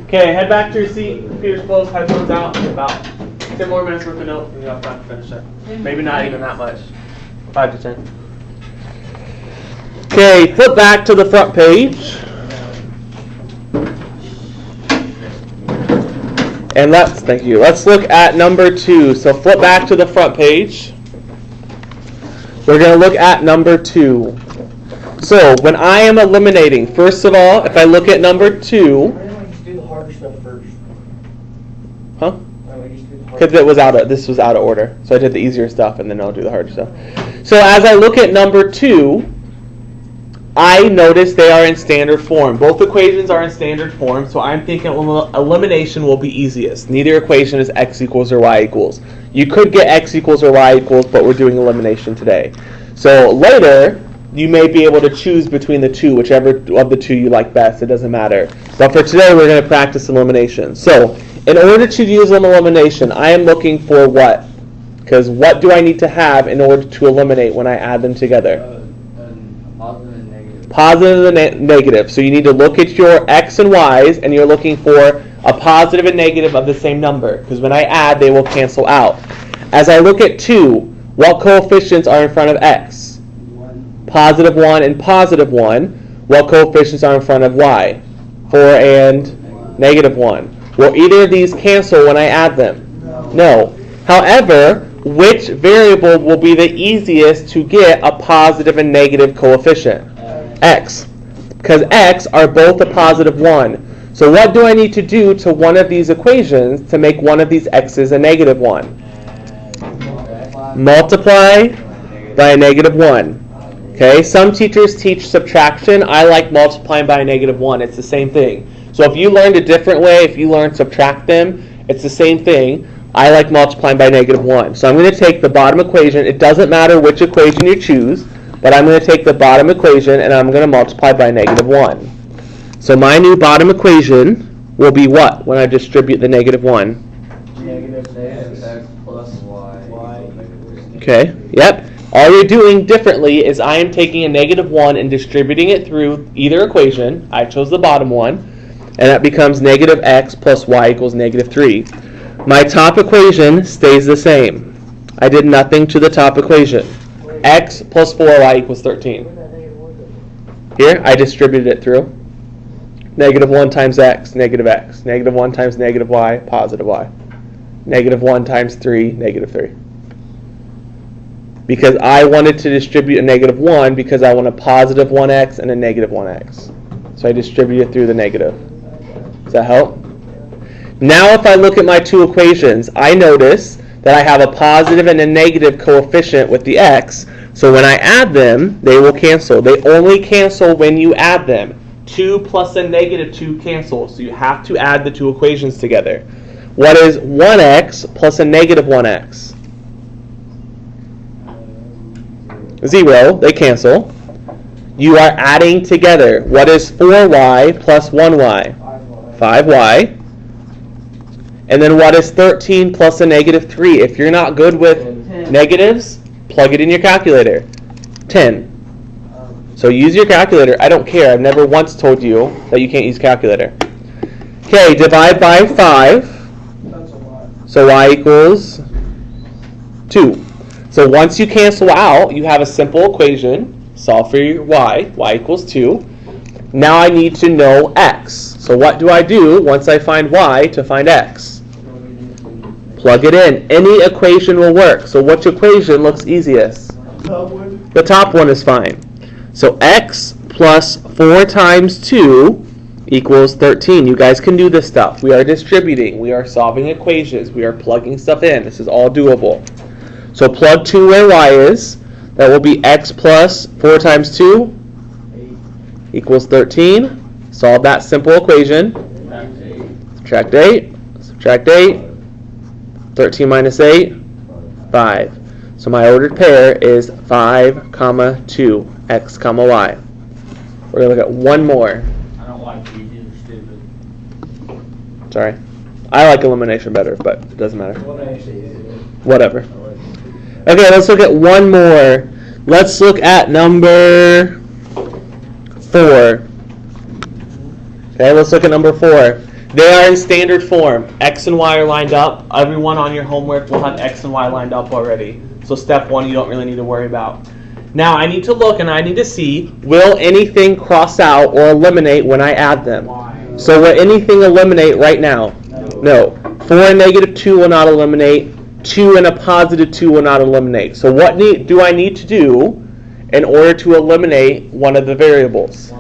Okay, head back to your seat. Computers closed, headphones out. About 10 more minutes worth of notes, and you'll have time to finish it. Maybe not even that much. 5 to 10. Okay, flip back to the front page. And let's look at number 2. So flip back to the front page. We're going to look at number 2. So when I am eliminating, first of all, if I look at number 2. Why don't we just do the harder stuff first? Huh? Why don't we just do the harder Because this was out of order. So I did the easier stuff and then I'll do the harder stuff. So as I look at number 2, I notice they are in standard form. Both equations are in standard form, so I'm thinking elimination will be easiest. Neither equation is x equals or y equals. You could get x equals or y equals, but we're doing elimination today. So later, you may be able to choose between the two, whichever of the two you like best. It doesn't matter. But for today, we're going to practice elimination. So in order to use an elimination, I am looking for what? Because what do I need to have in order to eliminate when I add them together? Positive and negative. So you need to look at your x and y's, and you're looking for a positive and negative of the same number. Because when I add, they will cancel out. As I look at 2, what coefficients are in front of x? 1. Positive 1 and positive 1. What coefficients are in front of y? 4 and negative 1. Will either of these cancel when I add them? No. However, which variable will be the easiest to get a positive and negative coefficient? X. Because x are both a positive 1. So what do I need to do to one of these equations to make one of these x's a negative 1? Multiply by a negative 1. Okay, some teachers teach subtraction. I like multiplying by a negative 1. It's the same thing. So if you learned a different way, if you learned subtract them, it's the same thing. I like multiplying by negative 1. So I'm going to take the bottom equation. It doesn't matter which equation you choose, but I'm going to take the bottom equation and I'm going to multiply by negative 1. So my new bottom equation will be what when I distribute the negative 1? Negative x plus y. Okay, yep. All you're doing differently is I am taking a negative 1 and distributing it through either equation. I chose the bottom one, and that becomes negative x plus y equals negative 3. My top equation stays the same. I did nothing to the top equation. X plus 4y equals 13. Here, I distributed it through. Negative 1 times x, negative x. Negative 1 times negative y, positive y. Negative 1 times 3, negative 3. Because I wanted to distribute a negative 1 because I want a positive 1x and a negative 1x. So I distribute it through the negative. Does that help? Now if I look at my two equations, I notice that I have a positive and a negative coefficient with the x, so when I add them, they will cancel. They only cancel when you add them. 2 plus a negative 2 cancel, so you have to add the two equations together. What is 1x plus a negative 1x? 0, they cancel. You are adding together. What is 4y plus 1y? 5y. And then what is 13 plus a negative 3? If you're not good with negatives, plug it in your calculator. 10. So use your calculator. I don't care. I've never once told you that you can't use calculator. Okay, divide by 5. So y equals 2. So once you cancel out, you have a simple equation. Solve for your y. Y equals 2. Now I need to know x. So what do I do once I find y to find x? Plug it in. Any equation will work. So which equation looks easiest? The top one is fine. So x plus 4 times 2 equals 13. You guys can do this stuff. We are distributing. We are solving equations. We are plugging stuff in. This is all doable. So plug 2 where y is. That will be x plus 4 times 2 equals 13. Solve that simple equation. Subtract 8. Subtract 8. 13 minus 8, 5. So my ordered pair is 5, 2, x, y. We're going to look at one more. I don't like these. These are stupid. Sorry. I like elimination better, but it doesn't matter. Whatever. Okay, let's look at one more. Let's look at number 4. Okay, let's look at number 4. They are in standard form. X and Y are lined up. Everyone on your homework will have X and Y lined up already. So step 1 you don't really need to worry about. Now I need to look and I need to see, will anything cross out or eliminate when I add them? So will anything eliminate right now? No. 4 and negative 2 will not eliminate. 2 and a positive 2 will not eliminate. So what do I need to do in order to eliminate one of the variables?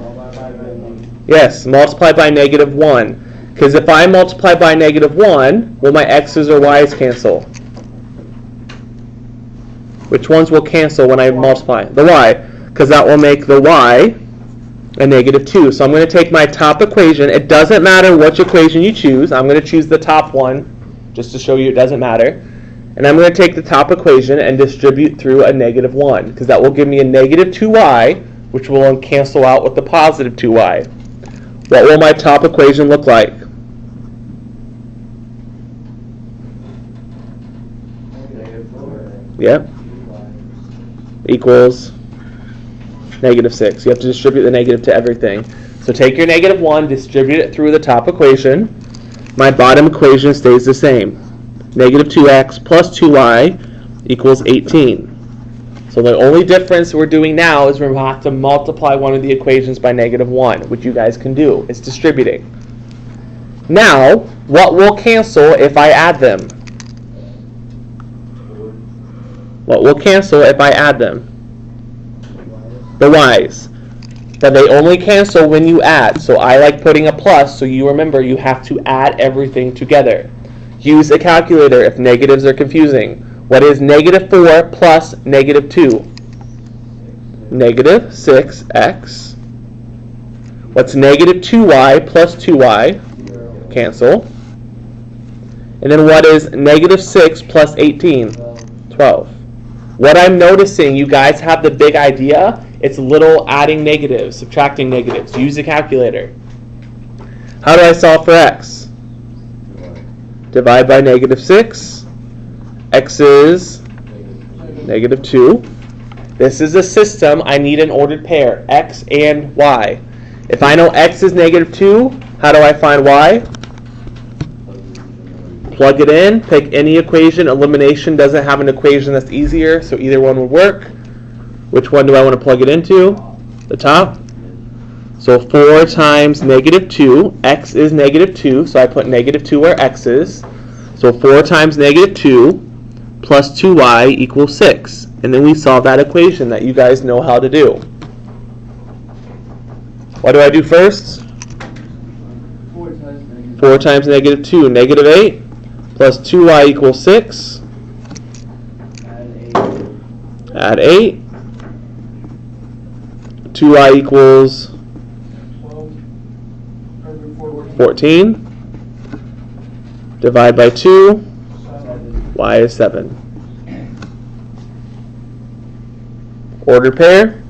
Yes, multiply by negative 1. Because if I multiply by negative 1, will my x's or y's cancel? Which ones will cancel when I multiply? The y. Because that will make the y a negative 2. So I'm going to take my top equation. It doesn't matter which equation you choose. I'm going to choose the top one just to show you it doesn't matter. And I'm going to take the top equation and distribute through a negative 1. Because that will give me a negative 2y, which will cancel out with the positive 2y. What will my top equation look like? Yep. Equals negative 6. You have to distribute the negative to everything. So take your negative 1, distribute it through the top equation. My bottom equation stays the same. Negative 2x plus 2y equals 18. So the only difference we're doing now is we're going to have to multiply one of the equations by negative 1, which you guys can do. It's distributing. Now, what will cancel if I add them? What will cancel if I add them? The y's. But they only cancel when you add. So I like putting a plus, so you remember you have to add everything together. Use a calculator if negatives are confusing. What is negative 4 plus negative 2? Negative 6x. What's negative 2y plus 2y? Cancel. And then what is negative 6 plus 18? 12. What I'm noticing, you guys have the big idea. It's little adding negatives, subtracting negatives. Use a calculator. How do I solve for x? Divide by negative 6. X is negative 2. This is a system. I need an ordered pair, x and y. If I know x is negative 2, how do I find y? Plug it in, pick any equation. Elimination doesn't have an equation that's easier, so either one would work. Which one do I want to plug it into? The top. So 4 times negative 2. X is negative 2, so I put negative 2 where x is. So 4 times negative 2 plus 2y equals 6. And then we solve that equation that you guys know how to do. What do I do first? 4 times negative 2. Negative 8 plus 2y equals 6. Add 8. 2y equals 14. Divide by 2. Y is 7. Ordered pair?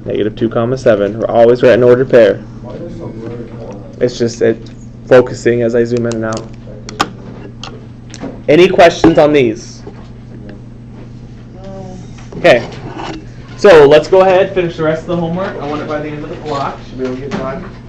Negative 2 comma 7. We're always right in ordered pair. It's just focusing as I zoom in and out. Any questions on these? Okay. So let's go ahead, finish the rest of the homework. I want it by the end of the block. Should be able to get done.